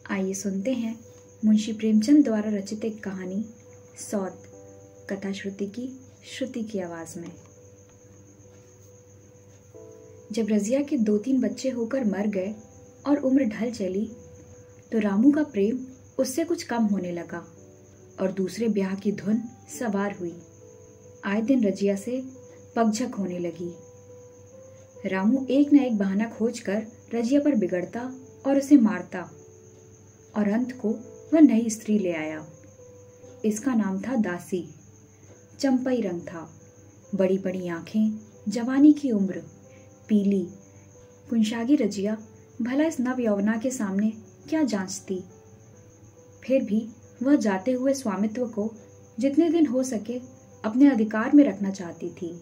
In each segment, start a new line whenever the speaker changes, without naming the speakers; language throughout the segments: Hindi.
आइए सुनते हैं मुंशी प्रेमचंद द्वारा रचित एक कहानी सौत, कथा श्रुति की आवाज में। जब रजिया के 2-3 बच्चे होकर मर गए और उम्र ढल चली तो रामू का प्रेम उससे कुछ कम होने लगा और दूसरे ब्याह की धुन सवार हुई। आए दिन रजिया से पगझक होने लगी। रामू एक न एक बहाना खोजकर रजिया पर बिगड़ता और उसे मारता और अंत को वह नई स्त्री ले आया। इसका नाम था दासी। चंपई रंग था, बड़ी बड़ी आंखें, जवानी की उम्र, पीली कुंशागी रजिया भला इस नव यौवना के सामने क्या जांचती। फिर भी वह जाते हुए स्वामित्व को जितने दिन हो सके अपने अधिकार में रखना चाहती थी।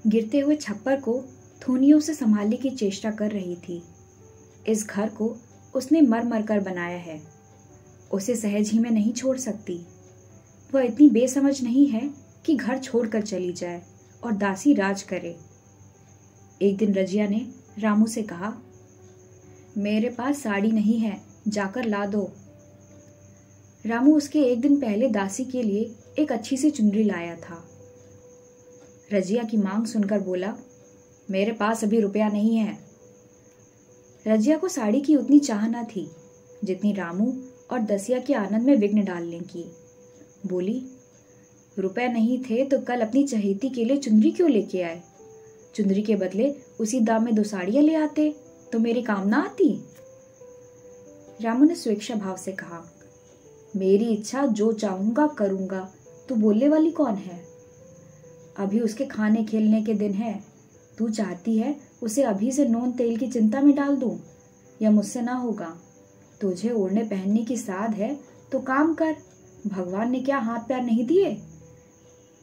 गिरते हुए छप्पर को थूनियों से संभालने की चेष्टा कर रही थी। इस घर को उसने मर मर कर बनाया है, उसे सहज ही में नहीं छोड़ सकती। वह इतनी बेसमझ नहीं है कि घर छोड़कर चली जाए और दासी राज करे। एक दिन रजिया ने रामू से कहा, मेरे पास साड़ी नहीं है, जाकर ला दो। रामू उसके एक दिन पहले दासी के लिए एक अच्छी सी चुनरी लाया था। रजिया की मांग सुनकर बोला, मेरे पास अभी रुपया नहीं है। रजिया को साड़ी की उतनी चाह न थी जितनी रामू और दसिया के आनंद में विघ्न डालने की। बोली, रुपए नहीं थे तो कल अपनी चहेती के लिए चुनरी क्यों लेके आए? चुनरी के बदले उसी दाम में 2 साड़ियां ले आते तो मेरी काम ना आती। रामू ने स्वेच्छा भाव से कहा, मेरी इच्छा, जो चाहूंगा करूंगा, तू बोलने वाली कौन है? अभी उसके खाने खेलने के दिन है। तू चाहती है उसे अभी से नून तेल की चिंता में डाल दूं? या मुझसे ना होगा? तुझे ओढ़ने पहनने की साध है तो काम कर। भगवान ने क्या हाथ पैर नहीं दिए?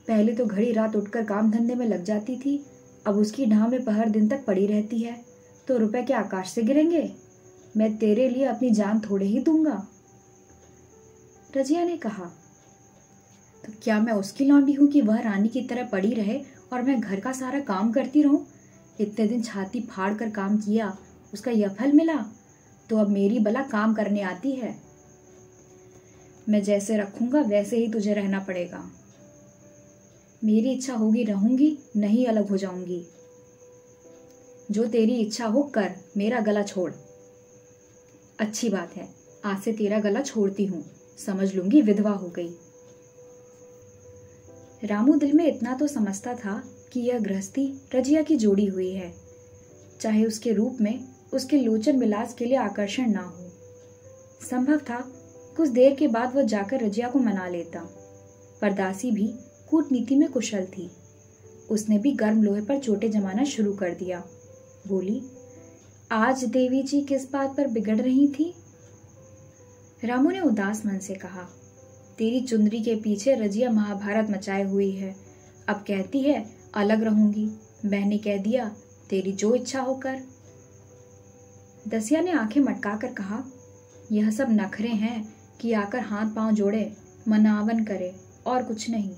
पहले तो घड़ी रात उठकर काम धंधे में लग जाती थी, अब उसकी ढां में पहर दिन तक पड़ी रहती है तो रुपए क्या आकाश से गिरेंगे? मैं तेरे लिए अपनी जान थोड़े ही दूंगा। रजिया ने कहा, तो क्या मैं उसकी लौंडी हूं कि वह रानी की तरह पड़ी रहे और मैं घर का सारा काम करती रहूं? इतने दिन छाती फाड़ कर काम किया, उसका यह फल मिला, तो अब मेरी बला काम करने आती है। मैं जैसे रखूंगा वैसे ही तुझे रहना पड़ेगा। मेरी इच्छा होगी रहूंगी, नहीं अलग हो जाऊंगी। जो तेरी इच्छा हो कर, मेरा गला छोड़। अच्छी बात है, आज से तेरा गला छोड़ती हूं, समझ लूंगी विधवा हो गई। रामू दिल में इतना तो समझता था कि यह गृहस्थी रजिया की जोड़ी हुई है, चाहे उसके रूप में उसके लोचन विलास के लिए आकर्षण ना हो। संभव था कुछ देर के बाद वह जाकर रजिया को मना लेता, पर दासी भी कूटनीति में कुशल थी। उसने भी गर्म लोहे पर चोटे जमाना शुरू कर दिया। बोली, आज देवी जी किस बात पर बिगड़ रही थी? रामू ने उदास मन से कहा, तेरी चुंदरी के पीछे रजिया महाभारत मचाए हुई है। अब कहती है अलग रहूंगी। मैंने कह दिया, तेरी जो इच्छा होकर। दसिया ने आंखें मटकाकर कहा, यह सब नखरे हैं कि आकर हाथ पांव जोड़े, मनावन करे, और कुछ नहीं।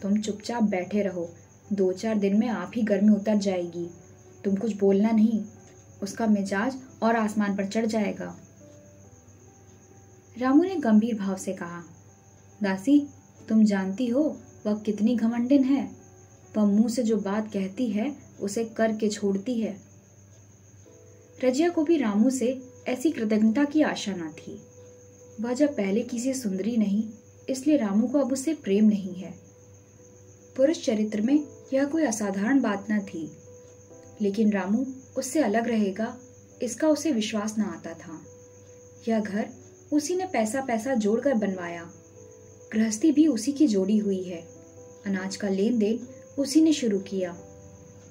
तुम चुपचाप बैठे रहो, 2-4 दिन में आप ही गर्मी उतर जाएगी। तुम कुछ बोलना नहीं, उसका मिजाज और आसमान पर चढ़ जाएगा। रामू ने गंभीर भाव से कहा, दासी, तुम जानती हो वह कितनी घमंडिन है। वह मुंह से जो बात कहती है उसे करके छोड़ती है। रजिया को भी रामू से ऐसी कृतज्ञता की आशा न थी। वह जब पहले किसी सुंदरी नहीं, इसलिए रामू को अब उससे प्रेम नहीं है। पुरुष चरित्र में यह कोई असाधारण बात न थी, लेकिन रामू उससे अलग रहेगा इसका उसे विश्वास न आता था। यह घर उसी ने पैसा जोड़कर बनवाया, गृहस्थी भी उसी की जोड़ी हुई है, अनाज का लेन देन उसी ने शुरू किया।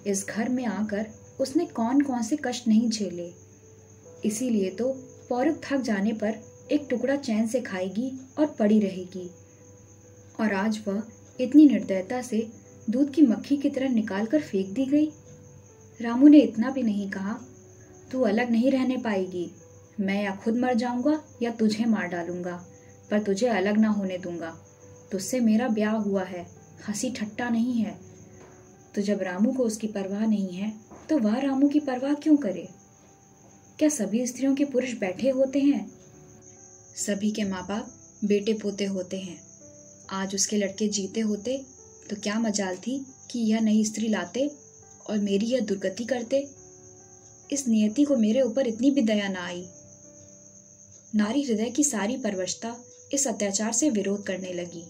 इस घर में आकर उसने कौन कौन से कष्ट नहीं झेले। इसीलिए तो पौरुष थक जाने पर एक टुकड़ा चैन से खाएगी और पड़ी रहेगी। और आज वह इतनी निर्दयता से दूध की मक्खी की तरह निकाल कर फेंक दी गई। रामू ने इतना भी नहीं कहा, तू अलग नहीं रहने पाएगी। मैं या खुद मर जाऊंगा या तुझे मार डालूंगा, पर तुझे अलग ना होने दूंगा। तुझसे मेरा ब्याह हुआ है, हंसी ठट्टा नहीं है। तो जब रामू को उसकी परवाह नहीं है तो वह रामू की परवाह क्यों करे? क्या सभी स्त्रियों के पुरुष बैठे होते हैं सभी के माँ बाप बेटे पोते होते हैं। आज उसके लड़के जीते होते तो क्या मजाल थी कि यह नई स्त्री लाते और मेरी यह दुर्गति करते। इस नियति को मेरे ऊपर इतनी भी दया ना आई। नारी हृदय की सारी परवशता इस अत्याचार से विरोध करने लगी।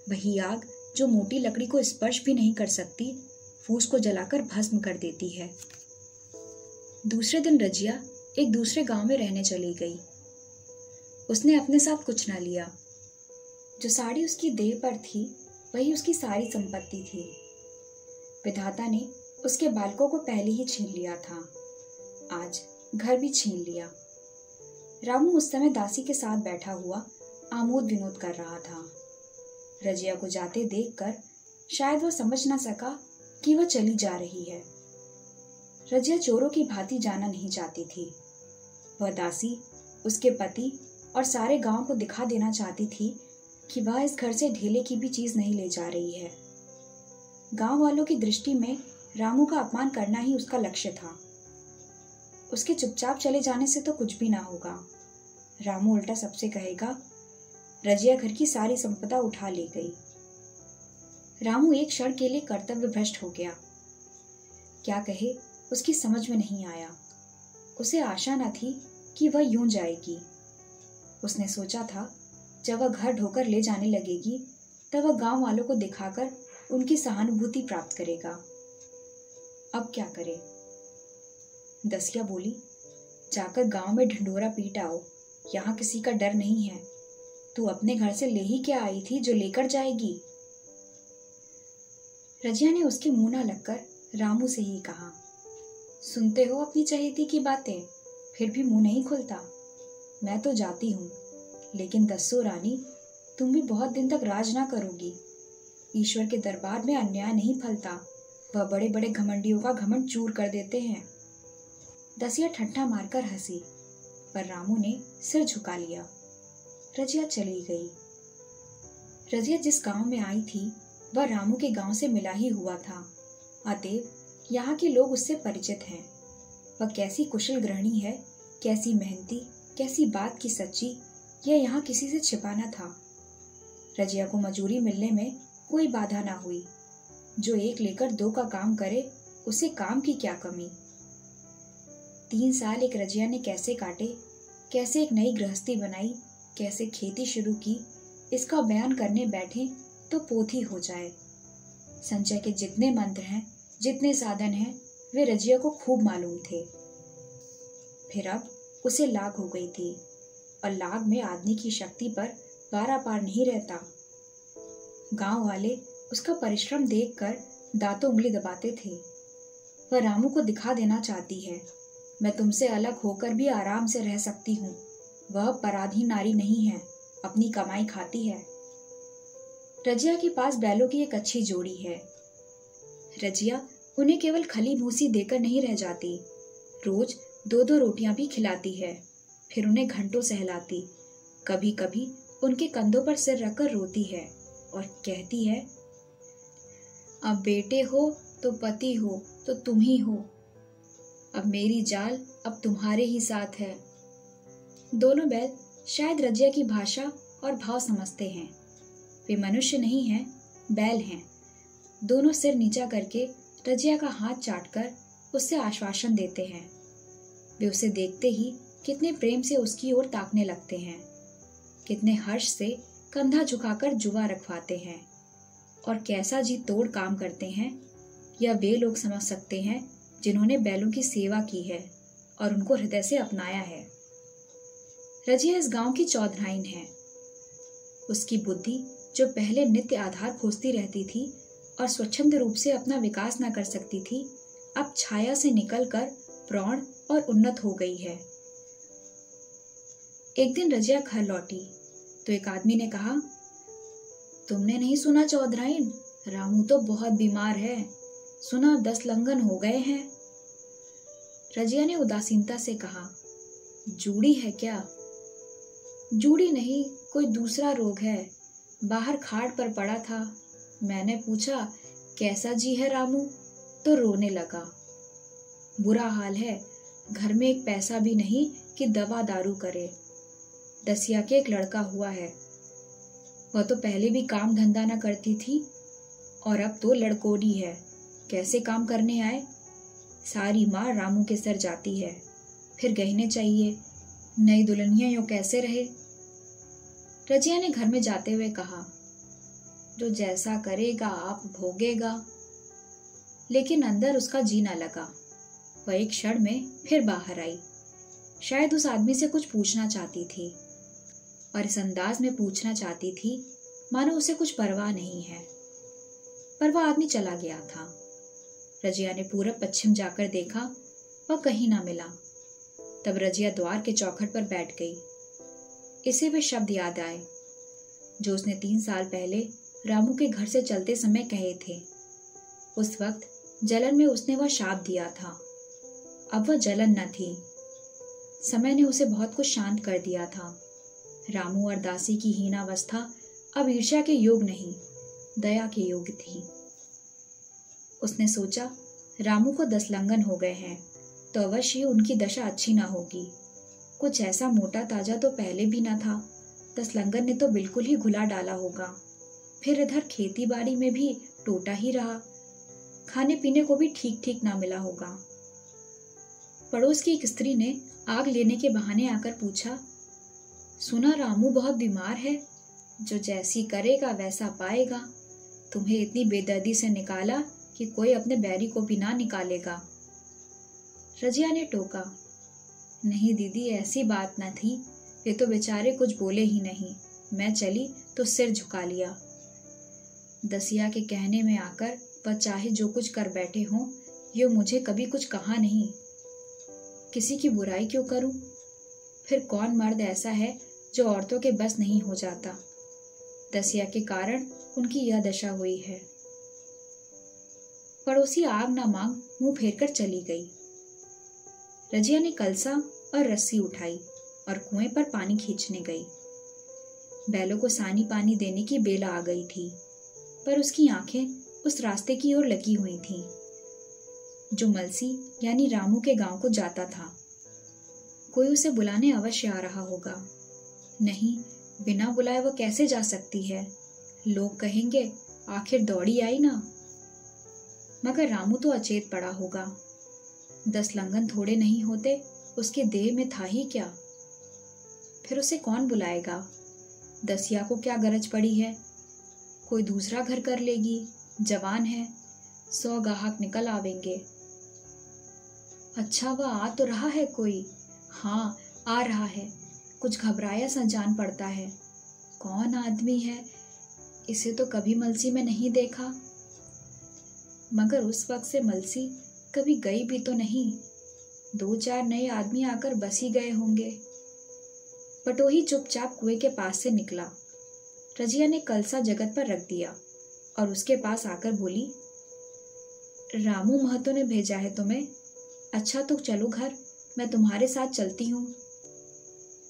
वही आग जो मोटी लकड़ी को स्पर्श भी नहीं कर सकती, फूस को जलाकर भस्म कर देती है। दूसरे दिन रजिया एक दूसरे गांव में रहने चली गई। उसने अपने साथ कुछ न लिया। जो साड़ी उसकी देह पर थी वही उसकी सारी संपत्ति थी। विधाता ने उसके बालकों को पहले ही छीन लिया था, आज घर भी छीन लिया। रामू उस समय दासी के साथ बैठा हुआ आमोद विनोद कर रहा था। रजिया को जाते देखकर शायद वह समझ न सका कि वह चली जा रही है। रजिया चोरों की भांति जाना नहीं चाहती थी। वह दासी, उसके पति और सारे गांव को दिखा देना चाहती थी कि वह इस घर से ढेले की भी चीज नहीं ले जा रही है। गांव वालों की दृष्टि में रामू का अपमान करना ही उसका लक्ष्य था। उसके चुपचाप चले जाने से तो कुछ भी ना होगा। रामू उल्टा सबसे कहेगा, रजिया घर की सारी संपदा उठा ले गई। रामू एक क्षण के लिए कर्तव्य भ्रष्ट हो गया। क्या कहे उसकी समझ में नहीं आया। उसे आशा न थी कि वह यूं जाएगी। उसने सोचा था जब वह घर ढोकर ले जाने लगेगी तब वह गांव वालों को दिखाकर उनकी सहानुभूति प्राप्त करेगा। अब क्या करे। दसिया बोली, जाकर गांव में ढिंढोरा पीट आओ, यहाँ किसी का डर नहीं है। तू अपने घर से ले ही क्या आई थी जो लेकर जाएगी। रजिया ने उसके मुंह न लगकर रामू से ही कहा, सुनते हो अपनी चहेती की बातें, फिर भी मुंह नहीं खुलता। मैं तो जाती हूँ, लेकिन दस्सो रानी, तुम भी बहुत दिन तक राज ना करोगी। ईश्वर के दरबार में अन्याय नहीं फलता। वह बड़े बड़े घमंडियों का घमंड चूर कर देते हैं। दसिया ठट्ठा मारकर हंसी, पर रामू ने सिर झुका लिया। रजिया चली गई। रजिया जिस गांव में आई थी वह रामू के गांव से मिला ही हुआ था। अतएव यहाँ के लोग उससे परिचित हैं। वह कैसी कुशल गृहिणी है, कैसी मेहनती, कैसी बात की सच्ची, यह यहाँ किसी से छिपा न था। रजिया को मजूरी मिलने में कोई बाधा ना हुई। जो एक लेकर दो का काम करे उसे काम की क्या कमी। 3 साल एक रजिया ने कैसे काटे, कैसे एक नई गृहस्थी बनाई, कैसे खेती शुरू की, इसका बयान करने बैठे तो पोथी हो जाए। संचय के जितने मंत्र हैं, जितने साधन हैं, वे रजिया को खूब मालूम थे। फिर अब उसे लाग हो गई थी, और लाग में आदमी की शक्ति पर पारा पार नहीं रहता। गांव वाले उसका परिश्रम देखकर दांतों उंगली दबाते थे। वह रामू को दिखा देना चाहती है, मैं तुमसे अलग होकर भी आराम से रह सकती हूँ। वह पराधीन नारी नहीं है, अपनी कमाई खाती है। रजिया के पास बैलों की एक अच्छी जोड़ी है। रजिया उन्हें केवल खली भूसी देकर नहीं रह जाती, रोज 2-2 रोटियां भी खिलाती है। फिर उन्हें घंटों सहलाती, कभी कभी उनके कंधों पर सिर रखकर रोती है और कहती है, अब बेटे हो तो पति हो तो तुम ही हो। अब मेरी जाल अब तुम्हारे ही साथ है। दोनों बैल शायद रजिया की भाषा और भाव समझते हैं। वे मनुष्य नहीं हैं, बैल हैं। दोनों सिर नीचा करके रजिया का हाथ चाटकर उससे आश्वासन देते हैं। वे उसे देखते ही कितने प्रेम से उसकी ओर ताकने लगते हैं, कितने हर्ष से कंधा झुकाकर जुआ रखवाते हैं, और कैसा जी तोड़ काम करते हैं, यह वे लोग समझ सकते हैं जिन्होंने बैलों की सेवा की है और उनको हृदय से अपनाया है। रजिया इस गांव की चौधराइन है। उसकी बुद्धि जो पहले नित्य आधार खोजती रहती थी और स्वच्छंद रूप से अपना विकास न कर सकती थी, अब छाया से निकलकर प्रौढ़ और उन्नत हो गई है। एक दिन रजिया घर लौटी तो एक आदमी ने कहा, तुमने नहीं सुना चौधराइन, रामू तो बहुत बीमार है, सुना 10 लंघन हो गए हैं। रजिया ने उदासीनता से कहा, जूड़ी है क्या? जूड़ी नहीं, कोई दूसरा रोग है। बाहर खाट पर पड़ा था, मैंने पूछा कैसा जी है रामू, तो रोने लगा। बुरा हाल है, घर में एक पैसा भी नहीं कि दवा दारू करे। दसिया के एक लड़का हुआ है। वह तो पहले भी काम धंधा न करती थी और अब तो लड़कोड़ी है। कैसे काम करने आए? सारी मार रामू के सर जाती है। फिर गहने चाहिए, नई दुल्हनिया यूं कैसे रहे? रजिया ने घर में जाते हुए कहा, जो जैसा करेगा आप भोगेगा। लेकिन अंदर उसका जी न लगा। वह एक क्षण में फिर बाहर आई। शायद उस आदमी से कुछ पूछना चाहती थी और इस अंदाज में पूछना चाहती थी मानो उसे कुछ परवाह नहीं है। पर वह आदमी चला गया था। रजिया ने पूरब पश्चिम जाकर देखा, वह कहीं ना मिला। तब रजिया द्वार के चौखट पर बैठ गई। इसे वे शब्द याद आए जो उसने 3 साल पहले रामू के घर से चलते समय कहे थे। उस वक्त जलन में उसने वह शाप दिया था। अब वह जलन न थी। समय ने उसे बहुत कुछ शांत कर दिया था। रामू और दासी की हीनावस्था अब ईर्ष्या के योग नहीं, दया के योग थी। उसने सोचा, रामू को 10 लंघन हो गए हैं तो अवश्य ही उनकी दशा अच्छी ना होगी। कुछ ऐसा मोटा ताजा तो पहले भी ना था। 10 लंघन ने तो बिल्कुल ही घुला डाला होगा। फिर इधर खेती बाड़ी में भी टोटा ही रहा। खाने पीने को भी ठीक ठीक ना मिला होगा। पड़ोस की एक स्त्री ने आग लेने के बहाने आकर पूछा, सुना रामू बहुत बीमार है, जो जैसी करेगा वैसा पाएगा। तुम्हें इतनी बेदर्दी से निकाला कि कोई अपने बैरी को भी ना निकालेगा। रजिया ने टोका, नहीं दीदी, ऐसी बात न थी। वे तो बेचारे कुछ बोले ही नहीं। मैं चली तो सिर झुका लिया। दसिया के कहने में आकर वह चाहे जो कुछ कर बैठे हों, ये मुझे कभी कुछ कहा नहीं। किसी की बुराई क्यों करूं? फिर कौन मर्द ऐसा है जो औरतों के बस नहीं हो जाता? दसिया के कारण उनकी यह दशा हुई है। पड़ोसी आग ना मांग मुंह फेर कर चली गई। रजिया ने कलसा और रस्सी उठाई और कुएं पर पानी खींचने गई। बैलों को सानी पानी देने की बेला आ गई थी, पर उसकी आंखें उस रास्ते की ओर लगी हुई थीं, जो मलसी यानी रामू के गांव को जाता था। कोई उसे बुलाने अवश्य आ रहा होगा। नहीं, बिना बुलाए वो कैसे जा सकती है? लोग कहेंगे आखिर दौड़ी आई ना। मगर रामू तो अचेत पड़ा होगा। 10 लंघन थोड़े नहीं होते, उसके देह में था ही क्या। फिर उसे कौन बुलाएगा? दसिया को क्या गरज पड़ी है? कोई दूसरा घर कर लेगी, जवान है, 100 गाहक निकल आवेंगे। अच्छा, वह आ तो रहा है कोई। हाँ, आ रहा है। कुछ घबराया सा जान पड़ता है। कौन आदमी है? इसे तो कभी मलसी में नहीं देखा। मगर उस वक्त से मलसी कभी गई भी तो नहीं। 2-4 नए आदमी आकर बस ही गए होंगे। पटोही चुपचाप कुएं के पास से निकला। रजिया ने कलसा जगत पर रख दिया और उसके पास आकर बोली, रामू महतो ने भेजा है तुम्हें? अच्छा तो चलो घर, मैं तुम्हारे साथ चलती हूँ।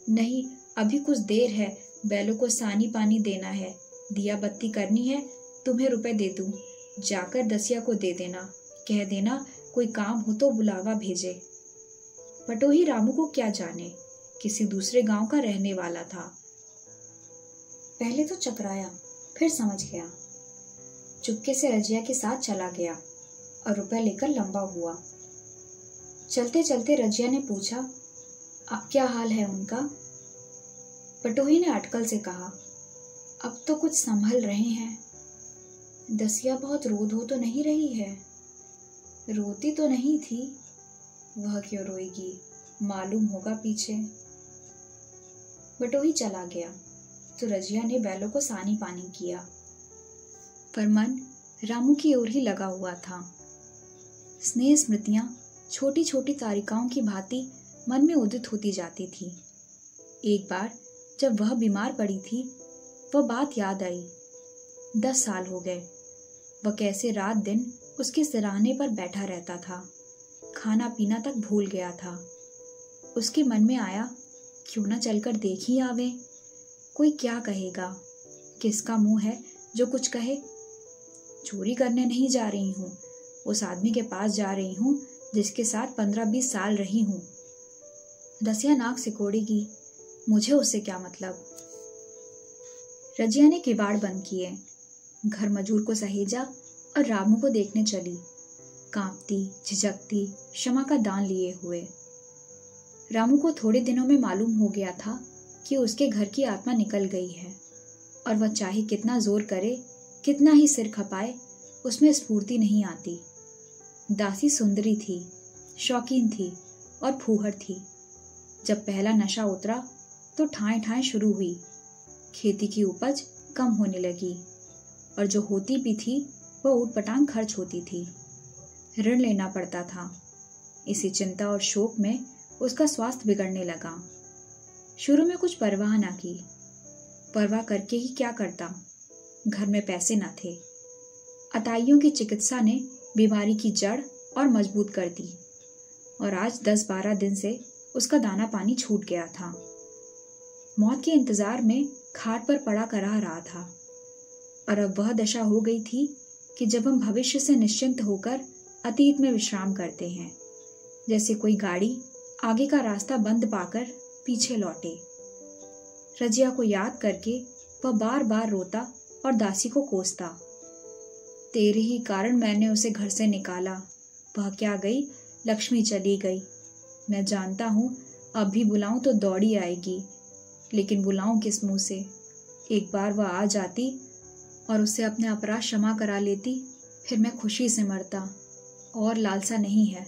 नहीं, अभी कुछ देर है। बैलों को सानी पानी देना है, दिया बत्ती करनी है। तुम्हें रुपए दे दूं, जाकर दसिया को दे देना। कह देना कोई काम हो तो बुलावा भेजे। पटोही रामू को क्या जाने, किसी दूसरे गांव का रहने वाला था। पहले तो चकराया, फिर समझ गया। चुपके से रजिया के साथ चला गया और रुपए लेकर लंबा हुआ। चलते चलते रजिया ने पूछा, अब क्या हाल है उनका? पटोही ने अटकल से कहा, अब तो कुछ संभल रहे हैं। दसिया बहुत रो धो तो नहीं रही है? रोती तो नहीं थी। वह क्यों रोएगी, मालूम होगा पीछे। बटोही चला गया तो रजिया ने बैलों को सानी पानी किया, पर मन रामू की ओर ही लगा हुआ था। स्नेह स्मृतियां छोटी छोटी तारिकाओं की भांति मन में उदित होती जाती थी। एक बार जब वह बीमार पड़ी थी, वह बात याद आई। 10 साल हो गए। वह कैसे रात दिन उसके सिरहाने पर बैठा रहता था, खाना पीना तक भूल गया था। उसके मन में आया, क्यों न चलकर देख ही आवे। कोई क्या कहेगा, किसका मुंह है जो कुछ कहे। चोरी करने नहीं जा रही हूँ, उस आदमी के पास जा रही हूँ जिसके साथ 15-20 साल रही हूँ। दसिया नाक सिकोड़ेगी, मुझे उससे क्या मतलब। रजिया ने किवाड़ बंद किए, घर मजूर को सहेजा और रामू को देखने चली, कांपती झिझकती, क्षमा का दान लिए हुए। रामू को थोड़े दिनों में मालूम हो गया था कि उसके घर की आत्मा निकल गई है, और वह चाहे कितना जोर करे, कितना ही सिर खपाए, उसमें स्फूर्ति नहीं आती। दासी सुंदरी थी, शौकीन थी और फूहड़ थी। जब पहला नशा उतरा तो ठाएं ठाएं शुरू हुई। खेती की उपज कम होने लगी, और जो होती भी थी वह ऊटपटांग खर्च होती थी। ऋण लेना पड़ता था। इसी चिंता और शोक में उसका स्वास्थ्य बिगड़ने लगा। शुरू में कुछ परवाह ना की, परवाह करके ही क्या करता, घर में पैसे न थे। अताइयों की चिकित्सा ने बीमारी की जड़ और मजबूत कर दी, और आज 10-12 दिन से उसका दाना पानी छूट गया था। मौत के इंतजार में खाट पर पड़ा कराह रहा था, और अब वह दशा हो गई थी कि जब हम भविष्य से निश्चिंत होकर अतीत में विश्राम करते हैं, जैसे कोई गाड़ी आगे का रास्ता बंद पाकर पीछे लौटे। रजिया को याद करके वह बार बार रोता और दासी को कोसता। तेरे ही कारण मैंने उसे घर से निकाला। वह क्या गई, लक्ष्मी चली गई। मैं जानता हूँ अब भी बुलाऊं तो दौड़ी आएगी, लेकिन बुलाऊं किस मुंह से। एक बार वह आ जाती और उससे अपने अपराध क्षमा करा लेती, फिर मैं खुशी से मरता, और लालसा नहीं है।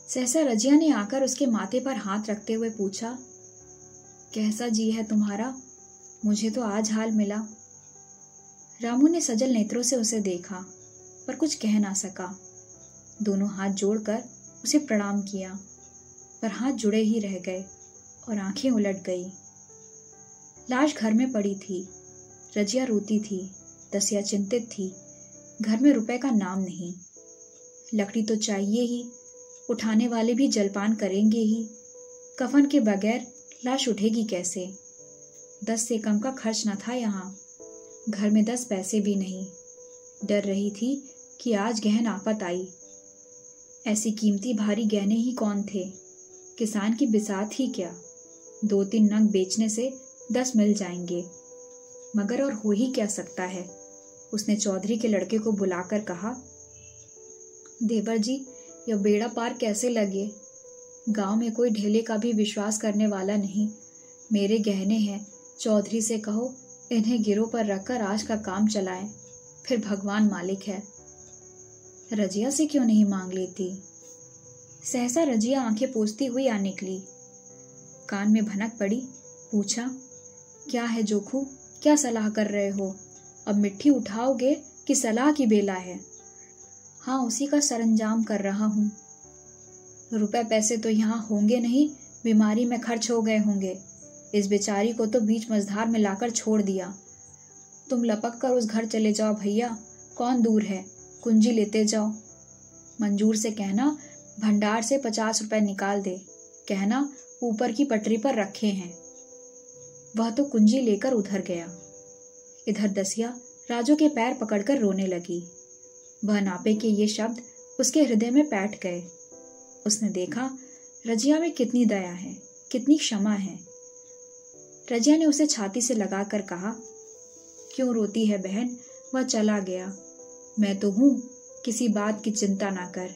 सहसा रजिया ने आकर उसके माथे पर हाथ रखते हुए पूछा, कैसा जी है तुम्हारा? मुझे तो आज हाल मिला। रामू ने सजल नेत्रों से उसे देखा, पर कुछ कह ना सका। दोनों हाथ जोड़कर उसे प्रणाम किया, पर हाथ जुड़े ही रह गए और आंखें उलट गई। लाश घर में पड़ी थी। रजिया रोती थी, दसिया चिंतित थी। घर में रुपए का नाम नहीं। लकड़ी तो चाहिए ही, उठाने वाले भी जलपान करेंगे ही। कफन के बगैर लाश उठेगी कैसे? 10 से कम का खर्च न था यहाँ। घर में 10 पैसे भी नहीं। डर रही थी कि आज गहन आफत आई। ऐसी कीमती भारी गहने ही कौन थे? किसान की बिसात ही क्या? 2-3 नग बेचने से 10 मिल जाएंगे। मगर और हो ही क्या सकता है? उसने चौधरी के लड़के को बुलाकर कहा, देवर जी, यह बेड़ा पार कैसे लगे? गांव में कोई ढेले का भी विश्वास करने वाला नहीं। मेरे गहने हैं, चौधरी से कहो इन्हें गिरों पर रखकर आज का काम चलाएं, फिर भगवान मालिक है। रजिया से क्यों नहीं मांग लेती? सहसा रजिया आंखें पोंछती हुई आ निकली। कान में भनक पड़ी, पूछा, क्या है जोखू, क्या सलाह कर रहे हो? अब मिट्टी उठाओगे कि सलाह की बेला है? हाँ, उसी का सरंजाम कर रहा हूँ। रुपए पैसे तो यहाँ होंगे नहीं, बीमारी में खर्च हो गए होंगे। इस बेचारी को तो बीच मझधार में लाकर छोड़ दिया। तुम लपक कर उस घर चले जाओ भैया, कौन दूर है, कुंजी लेते जाओ। मंजूर से कहना भंडार से 50 रुपए निकाल दे, कहना ऊपर की पटरी पर रखे हैं। वह तो कुंजी लेकर उधर गया। इधर दसिया राजू के पैर पकड़कर रोने लगी। वह नापे के ये शब्द उसके हृदय में बैठ गए। उसने देखा रजिया में कितनी दया है, कितनी क्षमा है। रजिया ने उसे छाती से लगाकर कहा, क्यों रोती है बहन? वह चला गया, मैं तो हूं, किसी बात की चिंता ना कर।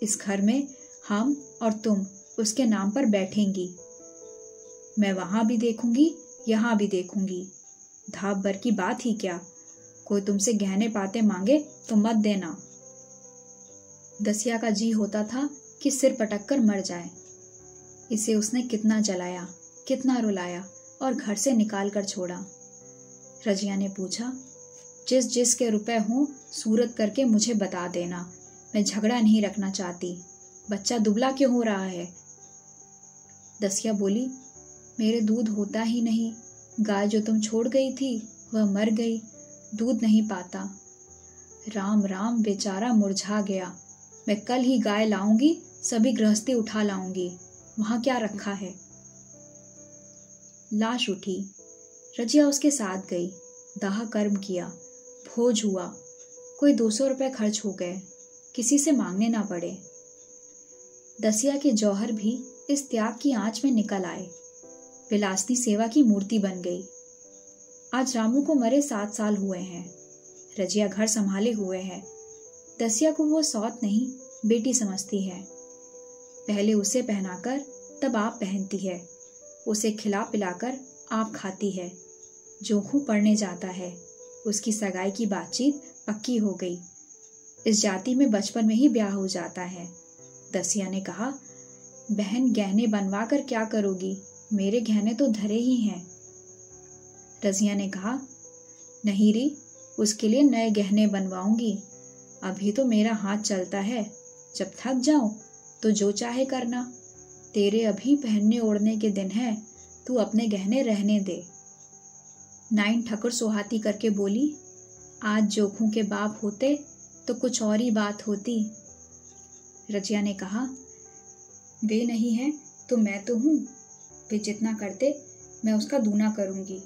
इस घर में हम और तुम उसके नाम पर बैठेंगी। मैं वहां भी देखूंगी, यहां भी देखूंगी। धाप भर की बात ही क्या। कोई तुमसे गहने पाते मांगे तो मत देना। दसिया का जी होता था कि सिर पटक कर मर जाए। इसे उसने कितना जलाया, कितना रुलाया और घर से निकाल कर छोड़ा। रजिया ने पूछा, जिस जिस के रुपए हों सूरत करके मुझे बता देना। मैं झगड़ा नहीं रखना चाहती। बच्चा दुबला क्यों हो रहा है? दसिया बोली, मेरे दूध होता ही नहीं। गाय जो तुम छोड़ गई थी वह मर गई, दूध नहीं पाता। राम राम, बेचारा मुरझा गया। मैं कल ही गाय लाऊंगी, सभी गृहस्थी उठा लाऊंगी। वहां क्या रखा है? लाश उठी। रजिया उसके साथ गई। दाह कर्म किया, भोज हुआ। कोई 200 रुपए खर्च हो गए, किसी से मांगने ना पड़े। दसिया के जौहर भी इस त्याग की आंच में निकल आए। विलासिनी सेवा की मूर्ति बन गई। आज रामू को मरे 7 साल हुए हैं। रजिया घर संभाले हुए है। दसिया को वो सौत नहीं बेटी समझती है। पहले उसे पहनाकर तब आप पहनती है, उसे खिला पिलाकर आप खाती है। जोखू पढ़ने जाता है, उसकी सगाई की बातचीत पक्की हो गई। इस जाति में बचपन में ही ब्याह हो जाता है। दसिया ने कहा, बहन गहने बनवा कर क्या करोगी, मेरे गहने तो धरे ही हैं। रजिया ने कहा, नहीं री, उसके लिए नए गहने बनवाऊंगी। अभी तो मेरा हाथ चलता है, जब थक जाऊं तो जो चाहे करना। तेरे अभी पहनने ओढ़ने के दिन है, तू अपने गहने रहने दे। नाइन ठकुर सोहाती करके बोली, आज जोखू के बाप होते तो कुछ और ही बात होती। रजिया ने कहा, वे नहीं है तो मैं तो हूँ, वे जितना करते मैं उसका दूना करूंगी।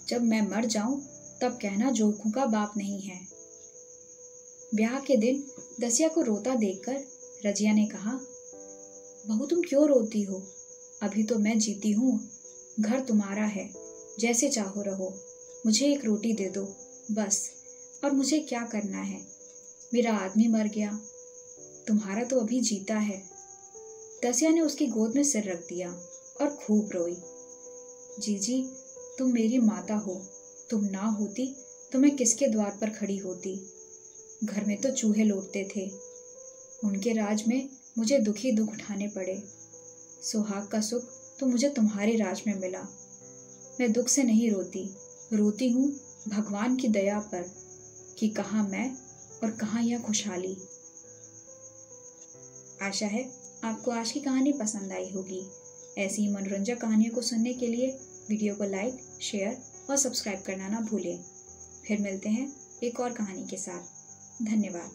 जब मैं मर जाऊं तब कहना जोखू का बाप नहीं है। ब्याह के दिन दसिया को रोता देखकर रजिया ने कहा, बहू तुम क्यों रोती हो, अभी तो मैं जीती हूँ, घर तुम्हारा है, जैसे चाहो रहो, मुझे एक रोटी दे दो बस, और मुझे क्या करना है, मेरा आदमी मर गया, तुम्हारा तो अभी जीता है। दसिया ने उसकी गोद में सिर रख दिया और खूब रोई। जीजी तुम मेरी माता हो, तुम ना होती तो मैं किसके द्वार पर खड़ी होती। घर में तो चूहे लौटते थे, उनके राज में मुझे दुखी दुख उठाने पड़े। सुहाग का सुख तो मुझे तुम्हारे राज में मिला। मैं दुख से नहीं रोती, रोती हूँ भगवान की दया पर कि कहाँ मैं और कहाँ यह खुशहाली। आशा है आपको आज की कहानी पसंद आई होगी। ऐसी ही मनोरंजक कहानियों को सुनने के लिए वीडियो को लाइक, शेयर और सब्सक्राइब करना ना भूलें। फिर मिलते हैं एक और कहानी के साथ। धन्यवाद।